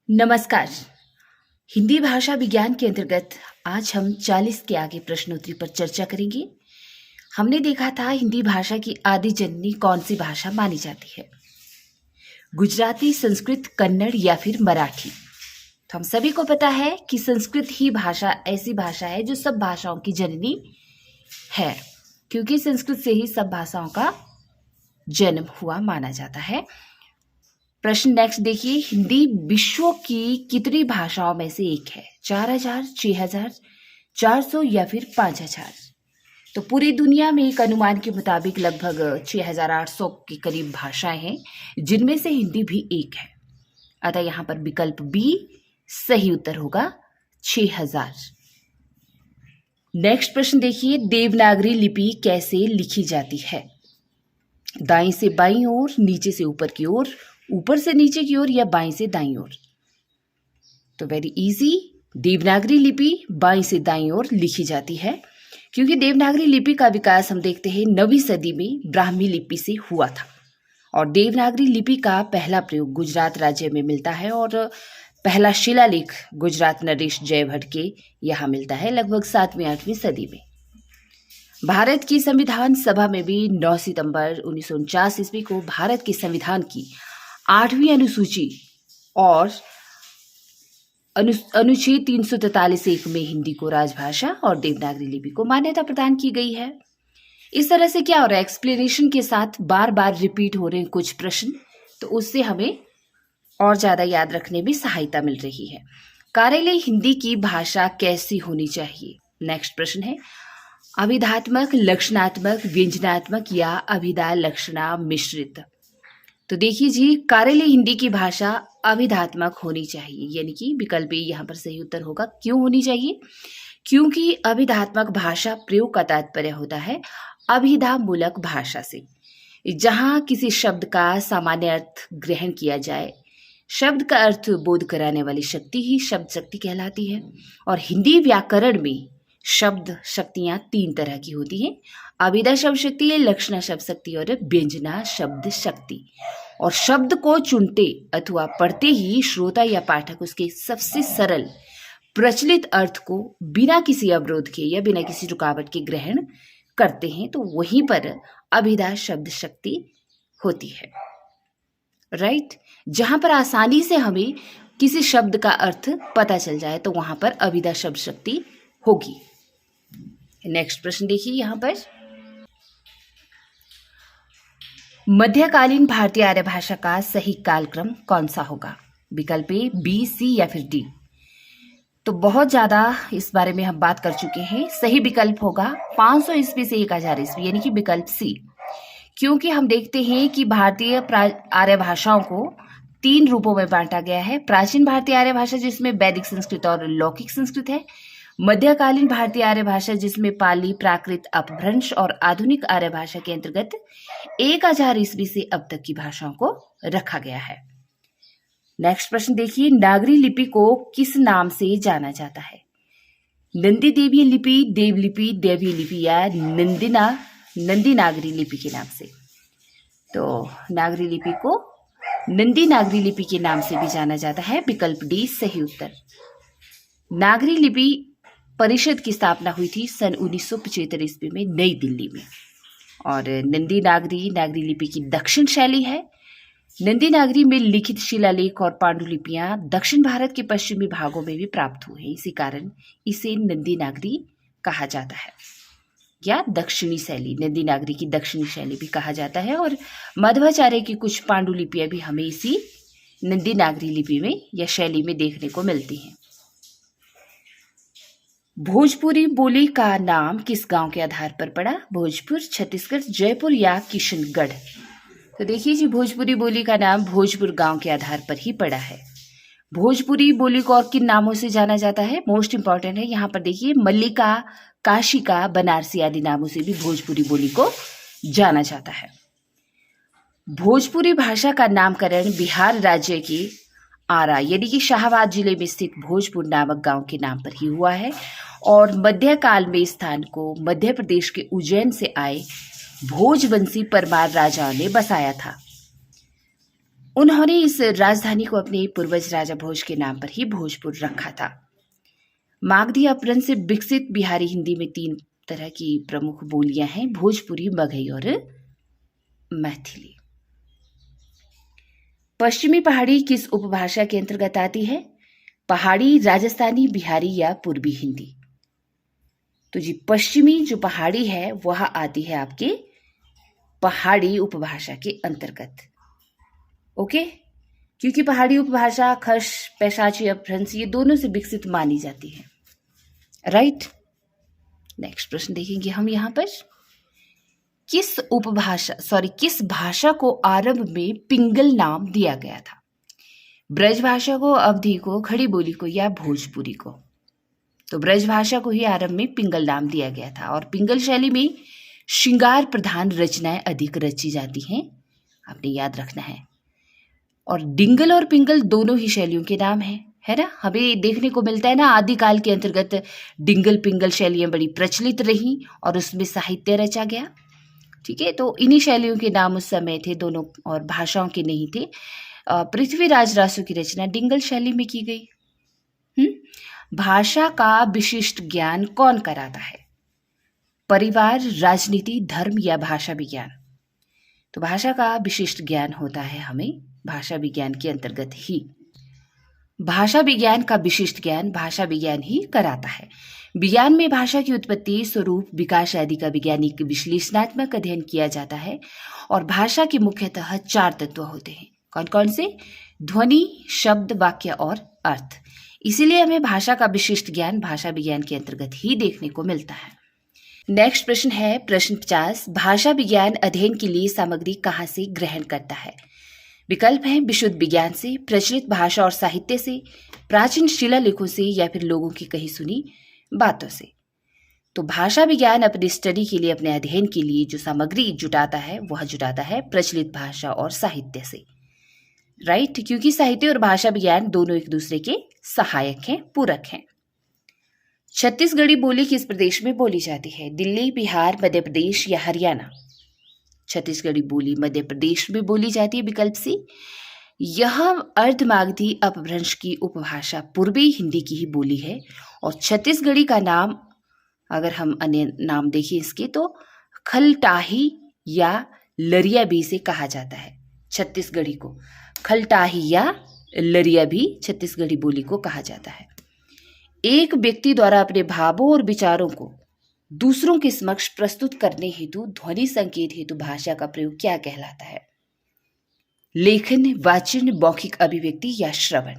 नमस्कार। हिंदी भाषा विज्ञान के अंतर्गत आज हम 40 के आगे प्रश्नोत्तरी पर चर्चा करेंगे। हमने देखा था हिंदी भाषा की आदि जननी कौन सी भाषा मानी जाती है, गुजराती, संस्कृत, कन्नड़ या फिर मराठी। तो हम सभी को पता है कि संस्कृत ही भाषा ऐसी भाषा है जो सब भाषाओं की जननी है, क्योंकि संस्कृत से ही सब भाषाओं का जन्म हुआ माना जाता है। प्रश्न नेक्स्ट देखिए, हिंदी विश्व की कितनी भाषाओं में से एक है? 4000, 6000, 400 या फिर 5000? तो पूरी दुनिया में एक अनुमान के मुताबिक लगभग 6800 के करीब भाषाएं हैं, जिनमें से हिंदी भी एक है। अतः यहाँ पर विकल्प बी सही उत्तर होगा, 6000। नेक्स्ट प्रश्न देखिए, देवनागरी लिपि कैसे लिखी जाती है? दाएं से बाईं ओर, नीचे से ऊपर की ओर, ऊपर से नीचे की ओर या बाएं से दाईं ओर? तो वेरी इजी, देवनागरी लिपि बाएं से दाईं ओर लिखी जाती है, क्योंकि देवनागरी लिपि का विकास हम देखते हैं 9वीं सदी में ब्राह्मी लिपि से हुआ था। और देवनागरी लिपि का पहला प्रयोग गुजरात राज्य में मिलता है और पहला शिलालेख गुजरात नरेश जयभट्ट के यहाँ मिलता है लगभग 7वीं-8वीं सदी में। भारत की संविधान सभा में भी 9 सितंबर 1949 ईस्वी को भारत के संविधान की 8वीं अनुसूची और अनुच्छेद 343(1) में हिंदी को राजभाषा और देवनागरी लिपि को मान्यता प्रदान की गई है। इस तरह से क्या हो रहा है, एक्सप्लेनेशन के साथ बार बार रिपीट हो रहे हैं कुछ प्रश्न, तो उससे हमें और ज्यादा याद रखने में सहायता मिल रही है। कार्यालय हिंदी की भाषा कैसी होनी चाहिए? नेक्स्ट प्रश्न है, अभिधात्मक, लक्षणात्मक, व्यंजनात्मक या अभिधा लक्षणा मिश्रित? तो देखिए जी, कार्यालय हिंदी की भाषा अभिधात्मक होनी चाहिए, यानी कि विकल्प ए यहाँ पर सही उत्तर होगा। क्यों होनी चाहिए? क्योंकि अभिधात्मक भाषा प्रयोग का तात्पर्य होता है अभिधा मूलक भाषा से, जहाँ किसी शब्द का सामान्य अर्थ ग्रहण किया जाए। शब्द का अर्थ बोध कराने वाली शक्ति ही शब्द शक्ति कहलाती है। और हिंदी व्याकरण में शब्द शक्तियां 3 तरह की होती हैं, अभिधा शब्द शक्ति, लक्षणा शब्द शक्ति और व्यंजना शब्द शक्ति। और शब्द को चुनते अथवा पढ़ते ही श्रोता या पाठक उसके सबसे सरल प्रचलित अर्थ को बिना किसी अवरोध के या बिना किसी रुकावट के ग्रहण करते हैं, तो वहीं पर अभिधा शब्द शक्ति होती है। राइट, जहां पर आसानी से हमें किसी शब्द का अर्थ पता चल जाए तो वहां पर अभिधा शब्द शक्ति होगी। नेक्स्ट प्रश्न देखिए, यहां पर मध्यकालीन भारतीय आर्य भाषा का सही कालक्रम कौन सा होगा? विकल्प ए, बी, सी या फिर डी? तो बहुत ज्यादा इस बारे में हम बात कर चुके हैं। सही विकल्प होगा 500 ईस्वी से 1000 ईस्वी, यानी कि विकल्प सी। क्योंकि हम देखते हैं कि भारतीय आर्य भाषाओं को 3 रूपों में बांटा गया है। प्राचीन भारतीय आर्य भाषा जिसमें वैदिक संस्कृत और लौकिक संस्कृत है, मध्यकालीन भारतीय आर्य भाषा जिसमें पाली, प्राकृत, अपभ्रंश और आधुनिक आर्य भाषा के अंतर्गत 1000 ईस्वी से अब तक की भाषाओं को रखा गया है। नेक्स्ट प्रश्न देखिए, नागरी लिपि को किस नाम से जाना जाता है? नंदी देवीय लिपि, देवलिपि, देवीय लिपि या नंदी नागरी लिपि के नाम से? तो नागरी लिपि को नंदी नागरी लिपि के नाम से भी जाना जाता है, विकल्प डी सही उत्तर। नागरी लिपि परिषद की स्थापना हुई थी सन 1975 ईस्वी में नई दिल्ली में। और नंदी नागरी लिपि की दक्षिण शैली है। नंदी नागरी में लिखित शिलालेख और पांडुलिपियां दक्षिण भारत के पश्चिमी भागों में भी प्राप्त हुए हैं, इसी कारण इसे नंदी नागरी कहा जाता है, या दक्षिणी शैली, नंदी नागरी की दक्षिणी शैली भी कहा जाता है। और मध्वाचार्य की कुछ पांडुलिपियां भी हमें इसी नंदी नागरी लिपि में या शैली में देखने को मिलती हैं। भोजपुरी बोली का नाम किस गांव के आधार पर पड़ा? भोजपुर, छत्तीसगढ़, जयपुर या किशनगढ़? तो देखिए जी, भोजपुरी बोली का नाम भोजपुर गांव के आधार पर ही पड़ा है। भोजपुरी बोली को और किन नामों से जाना जाता है? मोस्ट इंपॉर्टेंट है, यहाँ पर देखिए, मल्लिका, काशिका, बनारसी आदि नामों से भी भोजपुरी बोली को जाना जाता है। भोजपुरी भाषा का नामकरण बिहार राज्य के आरा यानी कि शाहाबाद जिले में स्थित भोजपुर नामक गांव के नाम पर ही हुआ है। और मध्यकाल में स्थान को मध्य प्रदेश के उज्जैन से आए भोजवंशी परमार राजाओं ने बसाया था। उन्होंने इस राजधानी को अपने पूर्वज राजा भोज के नाम पर ही भोजपुर रखा था। मागधी अपभ्रंश से विकसित बिहारी हिंदी में 3 तरह की प्रमुख बोलियां हैं, भोजपुरी, मगही और मैथिली। पश्चिमी पहाड़ी किस उपभाषा के अंतर्गत आती है? पहाड़ी, राजस्थानी, बिहारी या पूर्वी हिंदी? तो जी पश्चिमी जो पहाड़ी है वह आती है आपके पहाड़ी उपभाषा के अंतर्गत। ओके, क्योंकि पहाड़ी उपभाषा खश, पैशाची अपभ्रंश ये दोनों से विकसित मानी जाती है। राइट। नेक्स्ट प्रश्न देखेंगे हम यहाँ पर, किस भाषा को आरंभ में पिंगल नाम दिया गया था? ब्रज भाषा को, अवधी को, खड़ी बोली को या भोजपुरी को? तो ब्रज भाषा को ही आरंभ में पिंगल नाम दिया गया था और पिंगल शैली में श्रृंगार प्रधान रचनाएं अधिक रची जाती हैं, आपने याद रखना है। और डिंगल और पिंगल दोनों ही शैलियों के नाम हैं, है ना। हमें देखने को मिलता है ना, आदिकाल के अंतर्गत डिंगल पिंगल शैलियां बड़ी प्रचलित रहीं और उसमें साहित्य रचा गया। ठीक है, तो इन्हीं शैलियों के नाम उस समय थे दोनों, और भाषाओं के नहीं थे। पृथ्वीराज रासो की रचना डिंगल शैली में की गई। भाषा का विशिष्ट ज्ञान कौन कराता है? परिवार, राजनीति, धर्म या भाषा विज्ञान? तो भाषा का विशिष्ट ज्ञान होता है हमें भाषा विज्ञान के अंतर्गत ही। भाषा विज्ञान का विशिष्ट ज्ञान भाषा विज्ञान ही कराता है। विज्ञान में भाषा की उत्पत्ति, स्वरूप, विकास आदि का वैज्ञानिक विश्लेषणात्मक अध्ययन किया जाता है और भाषा के मुख्यतः 4 तत्व होते हैं। कौन कौन से? ध्वनि, शब्द, वाक्य और अर्थ। इसीलिए हमें भाषा का विशिष्ट ज्ञान भाषा विज्ञान के अंतर्गत ही देखने को मिलता है। नेक्स्ट प्रश्न है प्रश्न 50, भाषा विज्ञान अध्ययन के लिए सामग्री कहाँ से ग्रहण करता है? विकल्प हैं विशुद्ध विज्ञान से, प्रचलित भाषा और साहित्य से, प्राचीन शिलालेखों से या फिर लोगों की कही सुनी बातों से। तो भाषा विज्ञान अपने स्टडी के लिए, अपने अध्ययन के लिए जो सामग्री जुटाता है वह जुटाता है प्रचलित भाषा और साहित्य से। राइट, क्योंकि साहित्य और भाषा विज्ञान दोनों एक दूसरे के सहायक हैं, पूरक हैं। छत्तीसगढ़ी बोली किस प्रदेश में बोली जाती है? दिल्ली, बिहार, मध्य प्रदेश या हरियाणा? छत्तीसगढ़ी बोली मध्य प्रदेश में बोली जाती है, विकल्प सी। यह अर्धमागधी अपभ्रंश की उपभाषा पूर्वी हिंदी की ही बोली है और छत्तीसगढ़ी का नाम, अगर हम अन्य नाम देखें इसके, तो खलटाही या लरिया भी से कहा जाता है। छत्तीसगढ़ी को खलटाही या लरिया भी छत्तीसगढ़ी बोली को कहा जाता है। एक व्यक्ति द्वारा अपने भावों और विचारों को दूसरों के समक्ष प्रस्तुत करने हेतु ध्वनि संकेत हेतु भाषा का प्रयोग क्या कहलाता है? लेखन, वाचन, मौखिक अभिव्यक्ति या श्रवण?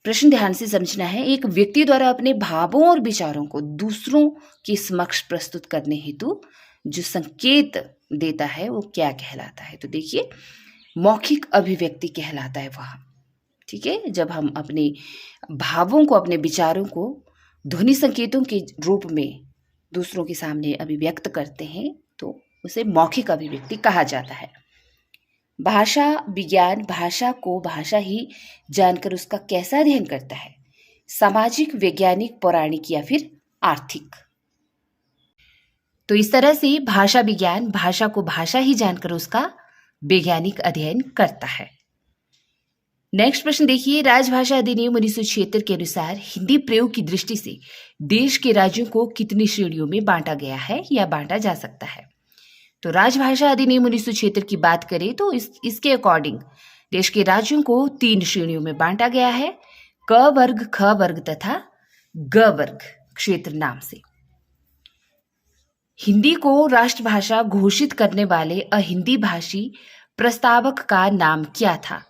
प्रश्न ध्यान से समझना है। एक व्यक्ति द्वारा अपने भावों और विचारों को दूसरों के समक्ष प्रस्तुत करने हेतु जो संकेत देता है वो क्या कहलाता है? तो देखिए, मौखिक अभिव्यक्ति कहलाता है वह। ठीक है, जब हम अपने भावों को, अपने विचारों को ध्वनि संकेतों के रूप में दूसरों के सामने अभिव्यक्त करते हैं तो उसे मौखिक अभिव्यक्ति कहा जाता है। भाषा विज्ञान भाषा को भाषा ही जानकर उसका कैसा अध्ययन करता है? सामाजिक, वैज्ञानिक, पौराणिक या फिर आर्थिक? तो इस तरह से भाषा विज्ञान भाषा को भाषा ही जानकर उसका वैज्ञानिक अध्ययन करता है। नेक्स्ट प्रश्न देखिए, राजभाषा अधिनियम 1976 के अनुसार हिंदी प्रयोग की दृष्टि से देश के राज्यों को कितनी श्रेणियों में बांटा गया है या बांटा जा सकता है? तो राजभाषा अधिनियम 1976 की बात करें तो इसके अकॉर्डिंग देश के राज्यों को 3 श्रेणियों में बांटा गया है, क वर्ग, ख वर्ग तथा ग वर्ग क्षेत्र नाम से। हिंदी को राष्ट्रभाषा घोषित करने वाले अहिंदी भाषी प्रस्तावक का नाम क्या था?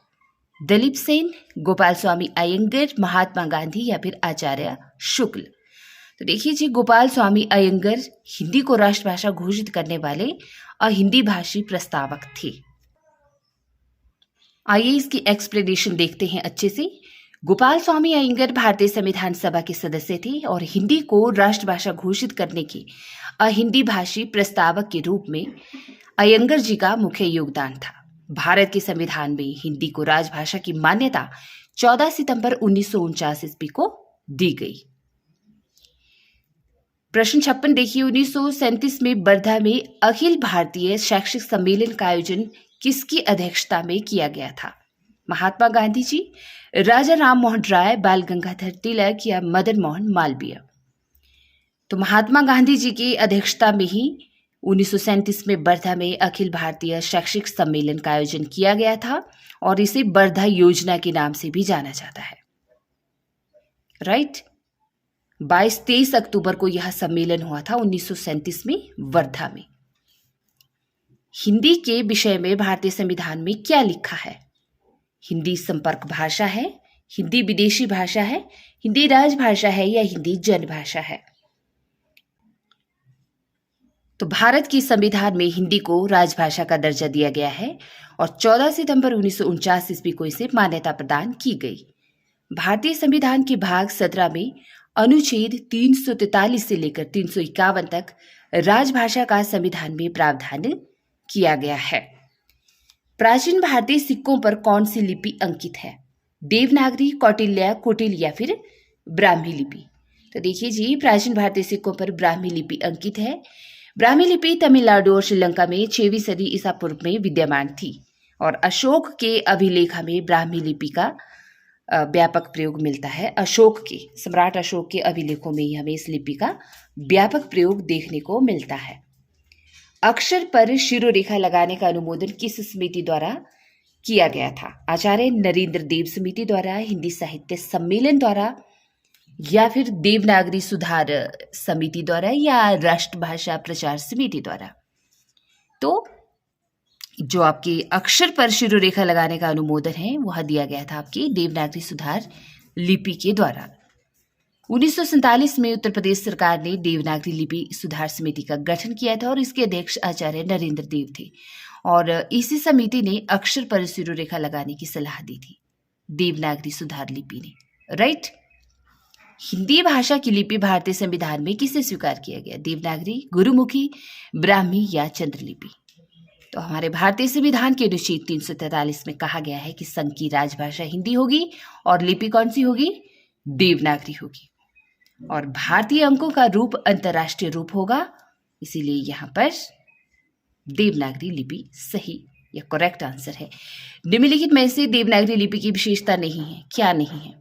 दलीप सेन, गोपाल स्वामी अयंगर, महात्मा गांधी या फिर आचार्य शुक्ल? तो देखिए जी, गोपाल स्वामी अयंगर हिंदी को राष्ट्रभाषा घोषित करने वाले अहिंदी भाषी प्रस्तावक थे। आइए इसकी एक्सप्लेनेशन देखते हैं अच्छे से। गोपाल स्वामी अयंगर भारतीय संविधान सभा के सदस्य थे और हिंदी को राष्ट्रभाषा घोषित करने के अहिंदी भाषी प्रस्तावक के रूप में अयंगर जी का मुख्य योगदान था। भारत के संविधान में हिंदी को राजभाषा की मान्यता 14 सितंबर 1949 ईस्वी को दी गई। प्रश्न 56 देखिए, 1937 में वर्धा में अखिल भारतीय शैक्षिक सम्मेलन का आयोजन किसकी अध्यक्षता में किया गया था? महात्मा गांधी जी, राजा राम मोहन राय, बाल गंगाधर तिलक या मदन मोहन मालवीय? तो महात्मा गांधी जी की अध्यक्षता में ही 1937 में वर्धा में अखिल भारतीय शैक्षिक सम्मेलन का आयोजन किया गया था और इसे वर्धा योजना के नाम से भी जाना जाता है। राइट, 22-23 अक्टूबर को यह सम्मेलन हुआ था 1937 में वर्धा में। हिंदी के विषय में भारतीय संविधान में क्या लिखा है? हिंदी संपर्क भाषा है, हिंदी विदेशी भाषा है, हिंदी राजभाषा है या हिंदी जनभाषा है? तो भारत की संविधान में हिंदी को राजभाषा का दर्जा दिया गया है और 14 सितंबर 1949 ईस्वी को इसे मान्यता प्रदान की गई। भारतीय संविधान के भाग 17 में अनुच्छेद 343 से लेकर 351 तक राजभाषा का संविधान में प्रावधान किया गया है। प्राचीन भारतीय सिक्कों पर कौन सी लिपि अंकित है? देवनागरी, कौटिल्य, कुटिल या फिर ब्राह्मी लिपि? तो देखिए जी, प्राचीन भारतीय सिक्कों पर ब्राह्मी लिपि अंकित है। ब्राह्मी लिपि तमिलनाडु और श्रीलंका में 6वीं सदी ईसा पूर्व में विद्यमान थी और अशोक के अभिलेख में ब्राह्मी लिपि का व्यापक प्रयोग मिलता है। सम्राट अशोक के अभिलेखों में ही हमें इस लिपि का व्यापक प्रयोग देखने को मिलता है। अक्षर पर शिरोरेखा लगाने का अनुमोदन किस समिति द्वारा किया गया था? आचार्य नरेंद्र देव समिति द्वारा, हिंदी साहित्य सम्मेलन द्वारा या फिर देवनागरी सुधार समिति द्वारा या राष्ट्रभाषा प्रचार समिति द्वारा? तो जो आपके अक्षर पर शिरोरेखा लगाने का अनुमोदन है वह दिया गया था आपकी देवनागरी सुधार लिपि के द्वारा। 1947 में उत्तर प्रदेश सरकार ने देवनागरी लिपि सुधार समिति का गठन किया था और इसके अध्यक्ष आचार्य नरेंद्र देव थे और इसी समिति ने अक्षर पर शिरोरेखा लगाने की सलाह दी थी देवनागरी सुधार लिपि ने। राइट, हिंदी भाषा की लिपि भारतीय संविधान में किसे स्वीकार किया गया? देवनागरी, गुरुमुखी, ब्राह्मी या चंद्रलिपि? तो हमारे भारतीय संविधान के अनुच्छेद 343 में कहा गया है कि संघ की राजभाषा हिंदी होगी और लिपि कौन सी होगी? देवनागरी होगी और भारतीय अंकों का रूप अंतर्राष्ट्रीय रूप होगा, इसीलिए यहाँ पर देवनागरी लिपि सही या करेक्ट आंसर है। निम्नलिखित में से देवनागरी लिपि की विशेषता नहीं है, क्या नहीं है?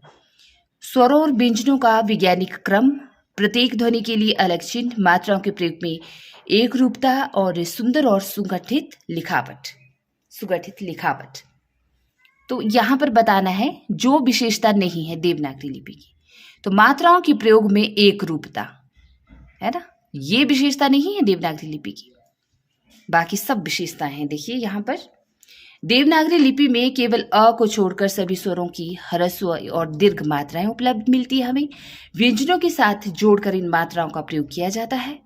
स्वरों और व्यंजनों का वैज्ञानिक क्रम, प्रत्येक ध्वनि के लिए अलग चिन्ह, मात्राओं के प्रयोग में एक रूपता और सुंदर और सुगठित लिखावट। तो यहाँ पर बताना है जो विशेषता नहीं है देवनागरी लिपि की। तो मात्राओं के प्रयोग में एक रूपता है ना, ये विशेषता नहीं है देवनागरी लिपि की, बाकी सब विशेषताएं हैं। देखिए यहाँ पर देवनागरी लिपि में केवल अ को छोड़कर सभी स्वरों की ह्रस्व और दीर्घ मात्राएं उपलब्ध मिलती है हमें। व्यंजनों के साथ जोड़कर इन मात्राओं का प्रयोग किया जाता है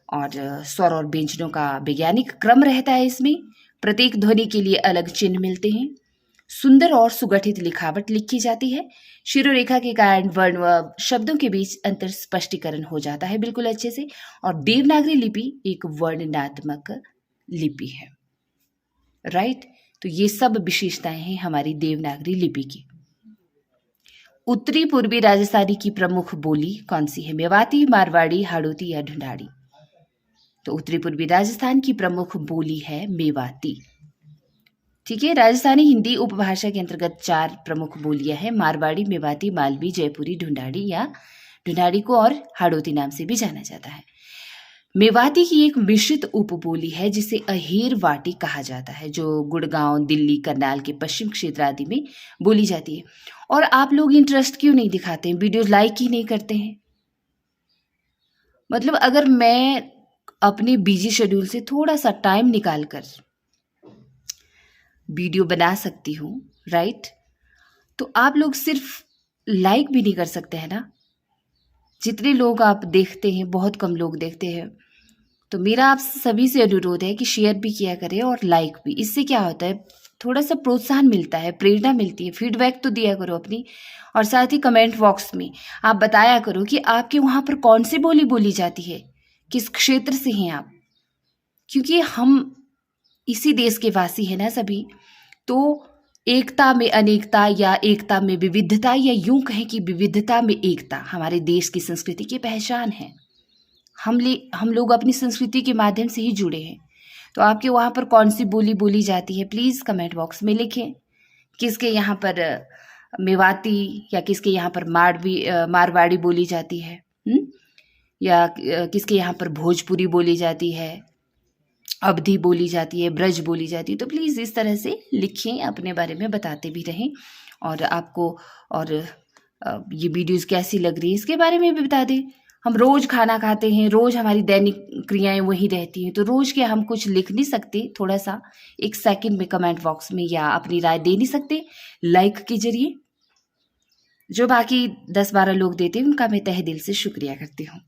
और स्वर और व्यंजनों का वैज्ञानिक क्रम रहता है। इसमें प्रत्येक ध्वनि के लिए अलग चिन्ह मिलते हैं। सुंदर और सुगठित लिखावट लिखी जाती है। शिरोरेखा के कारण वर्ण व शब्दों के बीच अंतर स्पष्टीकरण हो जाता है बिल्कुल अच्छे से। और देवनागरी लिपि एक वर्णनात्मक लिपि है। राइट, तो ये सब विशेषताएं हैं हमारी देवनागरी लिपि की। उत्तरी पूर्वी राजस्थानी की प्रमुख बोली कौन सी है? मेवाती, मारवाड़ी, हाड़ौती या ढूंढाड़ी? तो उत्तरी पूर्वी राजस्थान की प्रमुख बोली है मेवाती। ठीक है, राजस्थानी हिंदी उपभाषा के अंतर्गत 4 प्रमुख बोलियां हैं: मारवाड़ी, मेवाती, मालवी, जयपुरी, ढूंढाड़ी या ढूंढाड़ी को और हाड़ौती नाम से भी जाना जाता है। मेवाती की एक मिश्रित उपबोली है जिसे अहेरवाटी कहा जाता है, जो गुड़गांव, दिल्ली, करनाल के पश्चिम क्षेत्र आदि में बोली जाती है। और आप लोग इंटरेस्ट क्यों नहीं दिखाते हैं, वीडियो लाइक ही नहीं करते हैं? मतलब अगर मैं अपने बिजी शेड्यूल से थोड़ा सा टाइम निकालकर वीडियो बना सकती हूँ, राइट, तो आप लोग सिर्फ लाइक भी नहीं कर सकते हैं ना। जितने लोग आप देखते हैं, बहुत कम लोग देखते हैं, तो मेरा आप सभी से अनुरोध है कि शेयर भी किया करें और लाइक भी। इससे क्या होता है, थोड़ा सा प्रोत्साहन मिलता है, प्रेरणा मिलती है। फीडबैक तो दिया करो अपनी, और साथ ही कमेंट बॉक्स में आप बताया करो कि आपके वहाँ पर कौन सी बोली बोली जाती है, किस क्षेत्र से हैं आप, क्योंकि हम इसी देश के वासी हैं ना सभी। तो एकता में अनेकता या एकता में विविधता, या यूं कहें कि विविधता में एकता हमारे देश की संस्कृति की पहचान है। हम लोग अपनी संस्कृति के माध्यम से ही जुड़े हैं। तो आपके वहाँ पर कौन सी बोली बोली जाती है, प्लीज़ कमेंट बॉक्स में लिखें। किसके यहाँ पर मेवाती या किसके यहाँ पर मारवाड़ी बोली जाती है, या किसके यहाँ पर भोजपुरी बोली जाती है, अवधी बोली जाती है, ब्रज बोली जाती है। तो प्लीज़ इस तरह से लिखें, अपने बारे में बताते भी रहें, और आपको और ये वीडियोस कैसी लग रही है इसके बारे में भी बता दें। हम रोज़ खाना खाते हैं, रोज़ हमारी दैनिक क्रियाएं वही रहती हैं, तो रोज़ के हम कुछ लिख नहीं सकते, थोड़ा सा 1 सेकंड में कमेंट बॉक्स में, या अपनी राय दे नहीं सकते लाइक के जरिए? जो बाकी 10-12 लोग देते हैं उनका मैं तहे दिल से शुक्रिया करती हूँ।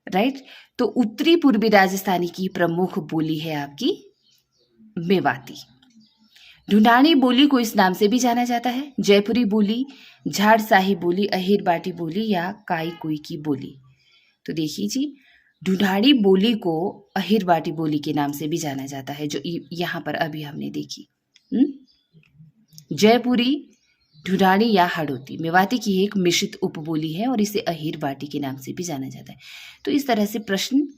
राइट। तो उत्तरी पूर्वी राजस्थानी की प्रमुख बोली है आपकी मेवाती। ढूंढानी बोली को इस नाम से भी जाना जाता है, जयपुरी बोली, झाड़साही बोली, अहिर बाटी बोली या काई कोई की बोली। तो देखिए जी, ढूंढानी बोली को अहिर बाटी बोली के नाम से भी जाना जाता है, जो यहाँ पर अभी हमने देखी। जयपुरी, ढूंढानी या हड़ौती मेवाती की एक मिश्रित उपबोली है और इसे अहिर बाटी के नाम से भी जाना जाता है। तो इस तरह से प्रश्न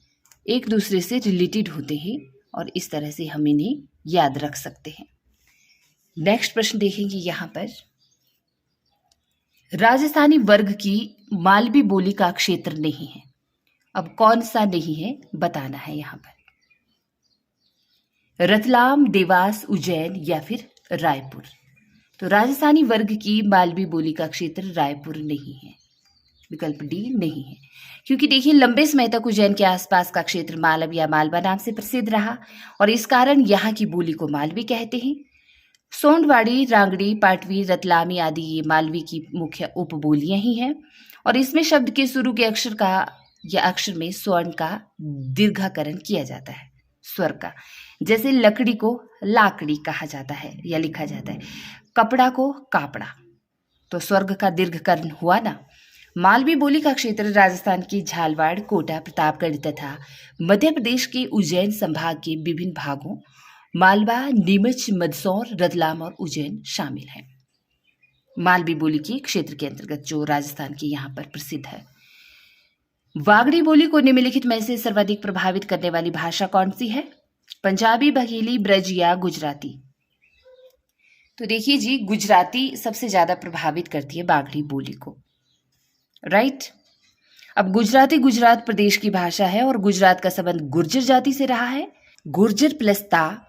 एक दूसरे से रिलेटेड होते हैं और इस तरह से हम इन्हें याद रख सकते हैं। नेक्स्ट प्रश्न देखेंगे यहाँ पर, राजस्थानी वर्ग की मालवी बोली का क्षेत्र नहीं है। अब कौन सा नहीं है बताना है यहाँ पर। रतलाम, देवास, उज्जैन या फिर रायपुर। तो राजस्थानी वर्ग की मालवी बोली का क्षेत्र रायपुर नहीं है, विकल्प डी नहीं है, क्योंकि देखिए लंबे समय तक उज्जैन के आसपास का क्षेत्र मालव या मालवा नाम से प्रसिद्ध रहा और इस कारण यहाँ की बोली को मालवी कहते हैं। सोंडवाड़ी, रांगड़ी, पाटवी, रतलामी आदि ये मालवी की मुख्य उपबोलियां ही हैं और इसमें शब्द के शुरू के अक्षर का या अक्षर में स्वर्ण का दीर्घाकरण किया जाता है, स्वर का। जैसे लकड़ी को लाकड़ी कहा जाता है या लिखा जाता है, कपड़ा को कापड़ा, तो स्वर्ग का दीर्घकरण हुआ ना। मालवी बोली का क्षेत्र राजस्थान की झालवाड़, कोटा, प्रतापगढ़ तथा मध्य प्रदेश के उज्जैन संभाग के विभिन्न भागों मालवा, नीमच, मंदसौर, रतलाम और उज्जैन शामिल है। मालवी बोली के क्षेत्र के अंतर्गत जो राजस्थान के यहाँ पर प्रसिद्ध है। वागड़ी बोली को निम्नलिखित में से सर्वाधिक प्रभावित करने वाली भाषा कौन सी है? पंजाबी, बघेली, ब्रज या गुजराती। तो देखिए जी, गुजराती सबसे ज्यादा प्रभावित करती है वागड़ी बोली को। राइट। अब गुजराती गुजरात प्रदेश की भाषा है और गुजरात का संबंध गुर्जर जाति से रहा है। गुर्जर प्लस ता,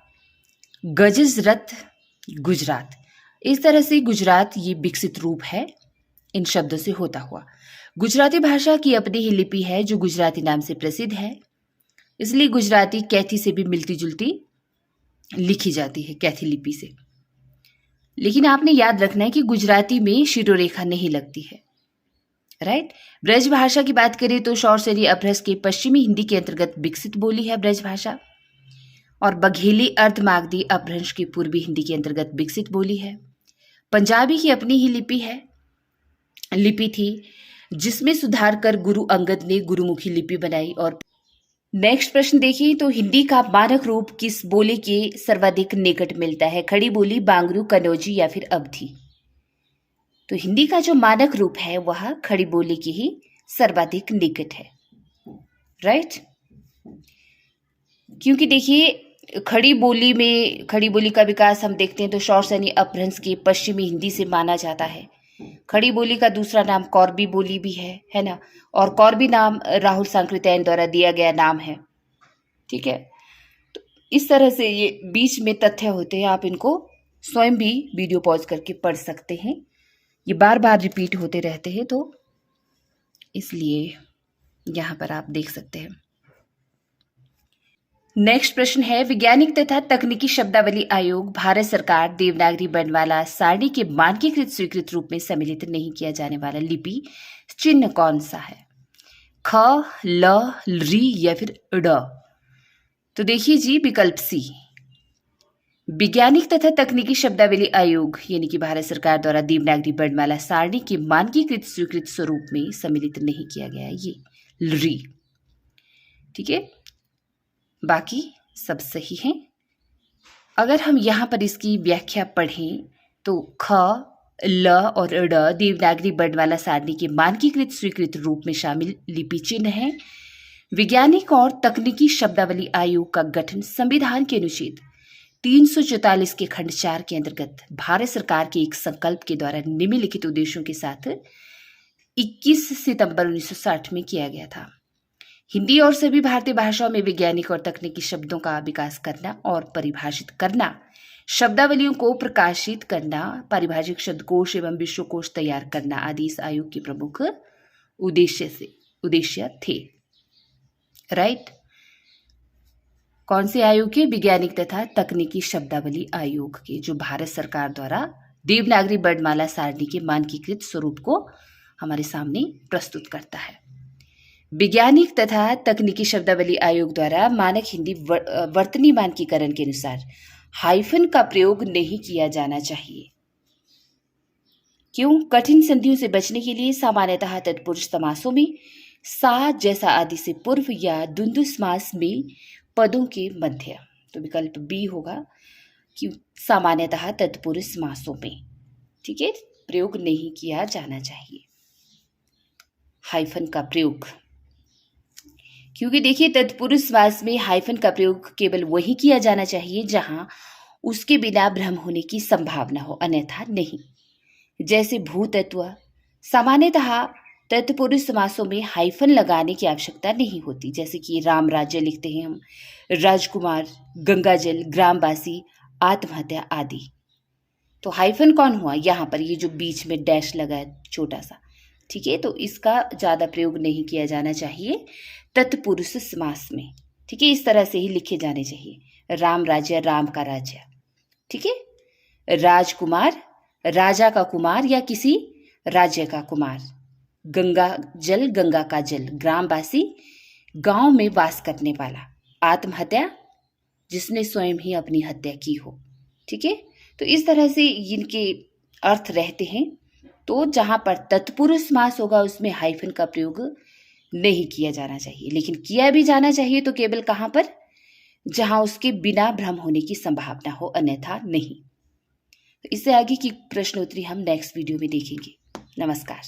गजज रथ, गुजरात। इस तरह से गुजरात ये विकसित रूप है इन शब्दों से होता हुआ। गुजराती भाषा की अपनी ही लिपि है जो गुजराती नाम से प्रसिद्ध है, इसलिए गुजराती कैथी से भी मिलती जुलती लिखी जाती है, कैथी लिपि से। लेकिन आपने याद रखना है कि गुजराती में शिरोरेखा नहीं लगती है। राइट। ब्रज भाषा की बात करें तो शौरसेनी अपभ्रंश के पश्चिमी हिंदी के अंतर्गत विकसित बोली है ब्रज भाषा, और बघेली अर्धमागधी अपभ्रंश की पूर्वी हिंदी के अंतर्गत विकसित बोली है। पंजाबी की अपनी ही लिपि थी जिसमें सुधार कर गुरु अंगद ने गुरुमुखी लिपि बनाई। और नेक्स्ट प्रश्न देखिए, तो हिंदी का मानक रूप किस बोली के सर्वाधिक निकट मिलता है? खड़ी बोली, बांगरू, कनौजी या फिर अवधी। तो हिंदी का जो मानक रूप है वह खड़ी बोली की ही सर्वाधिक निकट है। राइट। क्योंकि देखिए खड़ी बोली का विकास हम देखते हैं तो शौरसेनी अपभ्रंश के पश्चिमी हिंदी से माना जाता है। खड़ी बोली का दूसरा नाम कौरबी बोली भी है ना, और कौरबी नाम राहुल सांकृत्यायन द्वारा दिया गया नाम है। ठीक है। तो इस तरह से ये बीच में तथ्य होते हैं, आप इनको स्वयं भी वीडियो पॉज करके पढ़ सकते हैं, ये बार बार रिपीट होते रहते हैं, तो इसलिए यहाँ पर आप देख सकते हैं। नेक्स्ट प्रश्न है, वैज्ञानिक तथा तकनीकी शब्दावली आयोग भारत सरकार देवनागरी वर्णमाला सारणी के मानकीकृत स्वीकृत रूप में सम्मिलित नहीं किया जाने वाला लिपि चिन्ह कौन सा है? ख, ल, री या फिर ड। तो देखिए जी, विकल्प सी, वैज्ञानिक तथा तकनीकी शब्दावली आयोग यानी कि भारत सरकार द्वारा देवनागरी वर्णमाला सारणी के मानकीकृत स्वीकृत स्वरूप में सम्मिलित नहीं किया गया है, ये री। ठीक है, बाकी सब सही है। अगर हम यहाँ पर इसकी व्याख्या पढ़ें तो ख, ल और ड देवनागरी वर्णमाला सारणी के मानकीकृत स्वीकृत रूप में शामिल लिपि चिन्ह है। वैज्ञानिक और तकनीकी शब्दावली आयोग का गठन संविधान के अनुच्छेद 344 के खंड 4 के अंतर्गत भारत सरकार के एक संकल्प के द्वारा निम्नलिखित उद्देश्यों के साथ 21 सितंबर 1960 में किया गया था। हिंदी और सभी भारतीय भाषाओं में वैज्ञानिक और तकनीकी शब्दों का विकास करना और परिभाषित करना, शब्दावलियों को प्रकाशित करना, पारिभाषिक शब्दकोश एवं विश्वकोश तैयार करना आदि इस आयोग के प्रमुख उद्देश्य थे। राइट। कौन से आयोग के? वैज्ञानिक तथा तकनीकी शब्दावली आयोग के, जो भारत सरकार द्वारा देवनागरी वर्णमाला सारणी के मानकीकृत स्वरूप को हमारे सामने प्रस्तुत करता है। वैज्ञानिक तथा तकनीकी शब्दावली आयोग द्वारा मानक हिंदी वर्तनी मानकीकरण के अनुसार हाइफन का प्रयोग नहीं किया जाना चाहिए। क्यों? कठिन संधियों से बचने के लिए सामान्यतः तत्पुरुष समासों में सा जैसा आदि से पूर्व या द्वंद्व समास में पदों के मध्य, तो विकल्प बी होगा कि सामान्यतः तत्पुरुष समासों में, ठीक है, प्रयोग नहीं किया जाना चाहिए हाइफन का प्रयोग। क्योंकि देखिए तत्पुरुष समास में हाइफन का प्रयोग केवल वही किया जाना चाहिए जहां उसके बिना भ्रम होने की संभावना हो, अन्यथा नहीं। जैसे भूतत्व, सामान्यतः तत्पुरुष समासों में हाइफन लगाने की आवश्यकता नहीं होती, जैसे कि राम राज्य लिखते हैं हम, राजकुमार, गंगाजल, ग्रामवासी, आत्महत्या आदि। तो हाइफन कौन हुआ? यहाँ पर ये जो बीच में डैश लगा है छोटा सा, ठीक है, तो इसका ज़्यादा प्रयोग नहीं किया जाना चाहिए तत्पुरुष समास में, ठीक है। इस तरह से ही लिखे जाने चाहिए। राम राज्य, राम का राज्य, ठीक है। राजकुमार, राजा का कुमार या किसी राज्य का कुमार। गंगा जल, गंगा का जल। ग्रामवासी, गांव में वास करने वाला। आत्महत्या, जिसने स्वयं ही अपनी हत्या की हो, ठीक है। तो इस तरह से इनके अर्थ रहते हैं। तो जहां पर तत्पुरुष समास होगा उसमें हाइफन का प्रयोग नहीं किया जाना चाहिए, लेकिन किया भी जाना चाहिए तो केवल कहां पर? जहां उसके बिना भ्रम होने की संभावना हो, अन्यथा नहीं। तो इससे आगे की प्रश्नोत्तरी हम नेक्स्ट वीडियो में देखेंगे। नमस्कार।